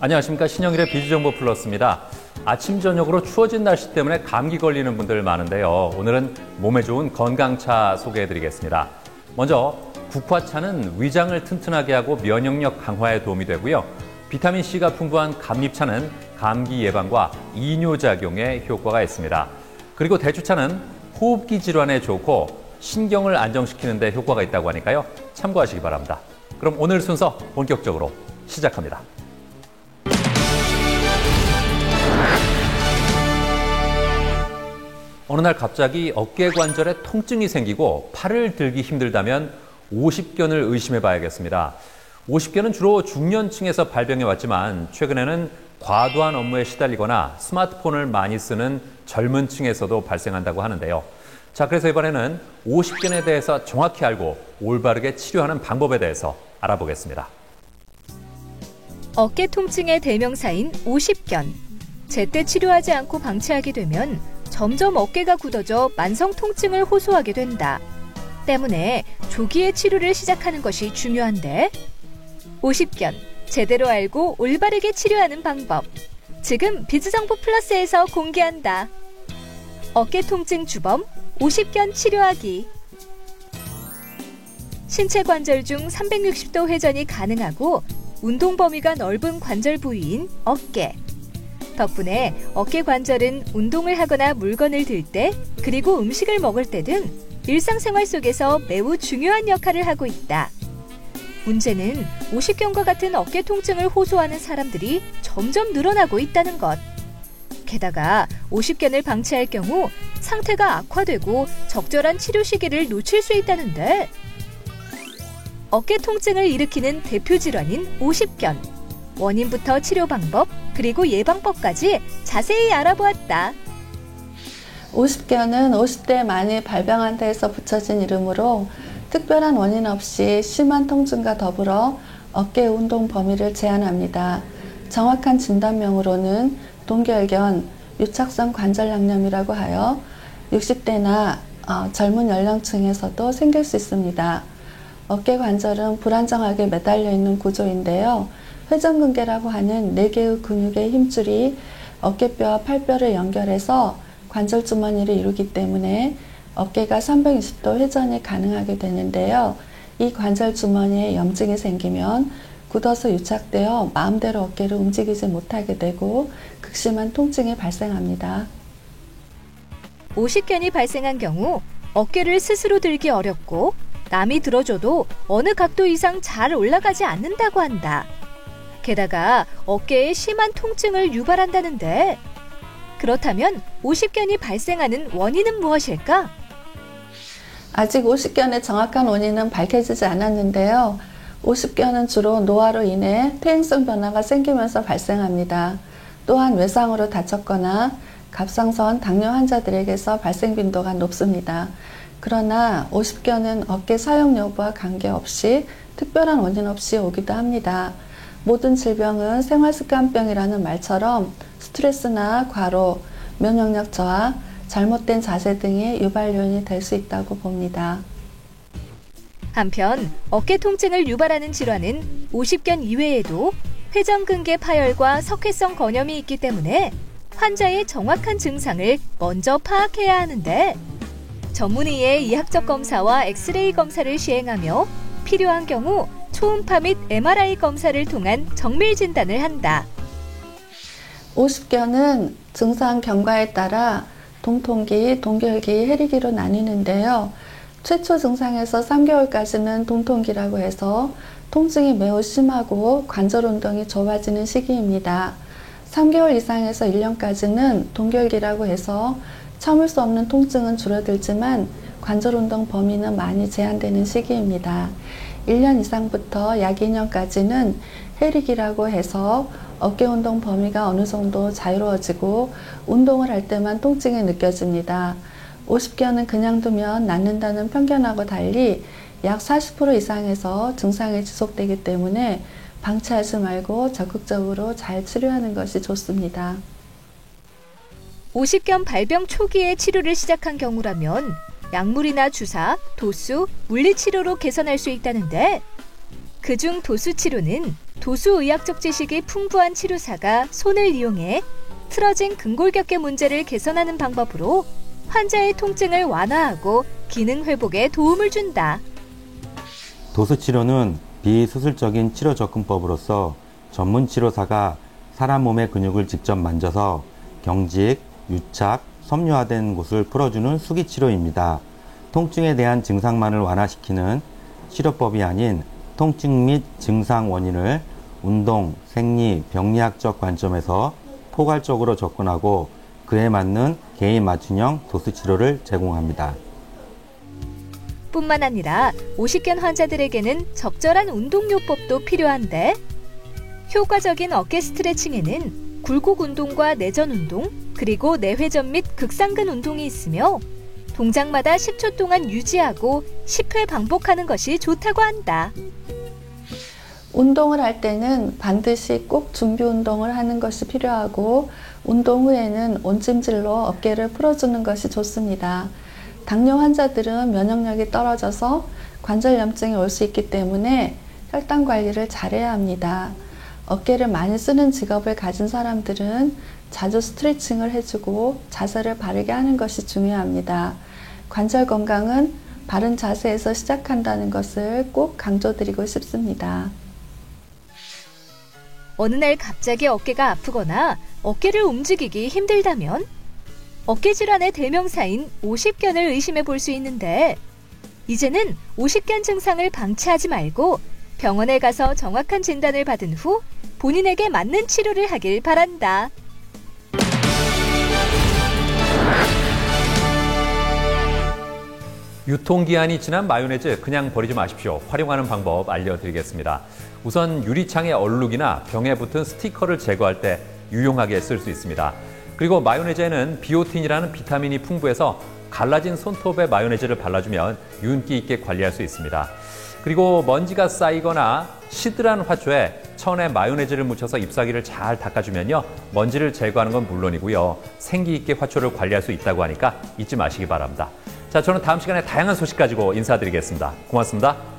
안녕하십니까. 신영일의 비주정보 플러스입니다. 아침 저녁으로 추워진 날씨 때문에 감기 걸리는 분들 많은데요. 오늘은 몸에 좋은 건강차 소개해드리겠습니다. 먼저 국화차는 위장을 튼튼하게 하고 면역력 강화에 도움이 되고요. 비타민C가 풍부한 감잎차는 감기 예방과 이뇨작용에 효과가 있습니다. 그리고 대추차는 호흡기 질환에 좋고 신경을 안정시키는 데 효과가 있다고 하니까요. 참고하시기 바랍니다. 그럼 오늘 순서 본격적으로 시작합니다. 어느 날 갑자기 어깨 관절에 통증이 생기고 팔을 들기 힘들다면 오십견을 의심해 봐야겠습니다. 오십견은 주로 중년층에서 발병해 왔지만 최근에는 과도한 업무에 시달리거나 스마트폰을 많이 쓰는 젊은 층에서도 발생한다고 하는데요. 자, 그래서 이번에는 오십견에 대해서 정확히 알고 올바르게 치료하는 방법에 대해서 알아보겠습니다. 어깨 통증의 대명사인 오십견. 제때 치료하지 않고 방치하게 되면 점점 어깨가 굳어져 만성 통증을 호소하게 된다. 때문에 조기에 치료를 시작하는 것이 중요한데, 오십견, 제대로 알고 올바르게 치료하는 방법. 지금 비즈정보 플러스에서 공개한다. 어깨 통증 주범, 오십견 치료하기. 신체 관절 중 360도 회전이 가능하고 운동 범위가 넓은 관절 부위인 어깨. 덕분에 어깨 관절은 운동을 하거나 물건을 들 때, 그리고 음식을 먹을 때 등 일상생활 속에서 매우 중요한 역할을 하고 있다. 문제는 오십견과 같은 어깨 통증을 호소하는 사람들이 점점 늘어나고 있다는 것. 게다가 오십견을 방치할 경우 상태가 악화되고 적절한 치료 시기를 놓칠 수 있다는데, 어깨 통증을 일으키는 대표 질환인 오십견. 원인부터 치료 방법, 그리고 예방법까지 자세히 알아보았다. 오십견은 50대에 많이 발병한 데에서 붙여진 이름으로 특별한 원인 없이 심한 통증과 더불어 어깨 운동 범위를 제한합니다. 정확한 진단명으로는 동결견, 유착성 관절양념이라고 하여 60대나 젊은 연령층에서도 생길 수 있습니다. 어깨 관절은 불안정하게 매달려 있는 구조인데요. 회전근개라고 하는 4개의 근육의 힘줄이 어깨뼈와 팔뼈를 연결해서 관절 주머니를 이루기 때문에 어깨가 360도 회전이 가능하게 되는데요. 이 관절 주머니에 염증이 생기면 굳어서 유착되어 마음대로 어깨를 움직이지 못하게 되고 극심한 통증이 발생합니다. 오십견이 발생한 경우 어깨를 스스로 들기 어렵고 남이 들어줘도 어느 각도 이상 잘 올라가지 않는다고 한다. 게다가 어깨에 심한 통증을 유발한다는데, 그렇다면 오십견이 발생하는 원인은 무엇일까? 아직 오십견의 정확한 원인은 밝혀지지 않았는데요. 오십견은 주로 노화로 인해 퇴행성 변화가 생기면서 발생합니다. 또한 외상으로 다쳤거나 갑상선 당뇨 환자들에게서 발생 빈도가 높습니다. 그러나 오십견은 어깨 사용 여부와 관계없이 특별한 원인 없이 오기도 합니다. 모든 질병은 생활습관병이라는 말처럼 스트레스나 과로, 면역력 저하, 잘못된 자세 등의 유발 요인이 될 수 있다고 봅니다. 한편 어깨 통증을 유발하는 질환은 오십견 이외에도 회전근개 파열과 석회성 건염이 있기 때문에 환자의 정확한 증상을 먼저 파악해야 하는데, 전문의의 이학적 검사와 엑스레이 검사를 시행하며 필요한 경우 초음파 및 MRI 검사를 통한 정밀 진단을 한다. 오십견은 증상 경과에 따라 동통기, 동결기, 해리기로 나뉘는데요. 최초 증상에서 3개월까지는 동통기라고 해서 통증이 매우 심하고 관절 운동이 좁아지는 시기입니다. 3개월 이상에서 1년까지는 동결기라고 해서 참을 수 없는 통증은 줄어들지만 관절 운동 범위는 많이 제한되는 시기입니다. 1년 이상부터 약 2년까지는 해리기라고 해서 어깨 운동 범위가 어느 정도 자유로워지고 운동을 할 때만 통증이 느껴집니다. 오십견은 그냥 두면 낫는다는 편견하고 달리 약 40% 이상에서 증상이 지속되기 때문에 방치하지 말고 적극적으로 잘 치료하는 것이 좋습니다. 오십견 발병 초기에 치료를 시작한 경우라면 약물이나 주사, 도수, 물리치료로 개선할 수 있다는데, 그중 도수 치료는 도수의학적 지식이 풍부한 치료사가 손을 이용해 틀어진 근골격계 문제를 개선하는 방법으로 환자의 통증을 완화하고 기능 회복에 도움을 준다. 도수치료는 비수술적인 치료 접근법으로서 전문 치료사가 사람 몸의 근육을 직접 만져서 경직, 유착, 섬유화된 곳을 풀어주는 수기치료입니다. 통증에 대한 증상만을 완화시키는 치료법이 아닌 통증 및 증상 원인을 운동, 생리, 병리학적 관점에서 포괄적으로 접근하고 그에 맞는 개인 맞춤형 도수치료를 제공합니다. 뿐만 아니라 오십견 환자들에게는 적절한 운동요법도 필요한데 효과적인 어깨 스트레칭에는 굴곡 운동과 내전 운동, 그리고 내회전 및 극상근 운동이 있으며 동작마다 10초 동안 유지하고 10회 반복하는 것이 좋다고 한다. 운동을 할 때는 반드시 꼭 준비 운동을 하는 것이 필요하고 운동 후에는 온찜질로 어깨를 풀어주는 것이 좋습니다. 당뇨 환자들은 면역력이 떨어져서 관절염증이 올 수 있기 때문에 혈당 관리를 잘해야 합니다. 어깨를 많이 쓰는 직업을 가진 사람들은 자주 스트레칭을 해주고 자세를 바르게 하는 것이 중요합니다. 관절 건강은 바른 자세에서 시작한다는 것을 꼭 강조드리고 싶습니다. 어느 날 갑자기 어깨가 아프거나 어깨를 움직이기 힘들다면 어깨 질환의 대명사인 오십견을 의심해 볼 수 있는데 이제는 오십견 증상을 방치하지 말고 병원에 가서 정확한 진단을 받은 후 본인에게 맞는 치료를 하길 바란다. 유통기한이 지난 마요네즈 그냥 버리지 마십시오. 활용하는 방법 알려드리겠습니다. 우선 유리창의 얼룩이나 병에 붙은 스티커를 제거할 때 유용하게 쓸 수 있습니다. 그리고 마요네즈에는 비오틴이라는 비타민이 풍부해서 갈라진 손톱에 마요네즈를 발라주면 윤기 있게 관리할 수 있습니다. 그리고 먼지가 쌓이거나 시들한 화초에 천에 마요네즈를 묻혀서 잎사귀를 잘 닦아주면요. 먼지를 제거하는 건 물론이고요. 생기 있게 화초를 관리할 수 있다고 하니까 잊지 마시기 바랍니다. 자, 저는 다음 시간에 다양한 소식 가지고 인사드리겠습니다. 고맙습니다.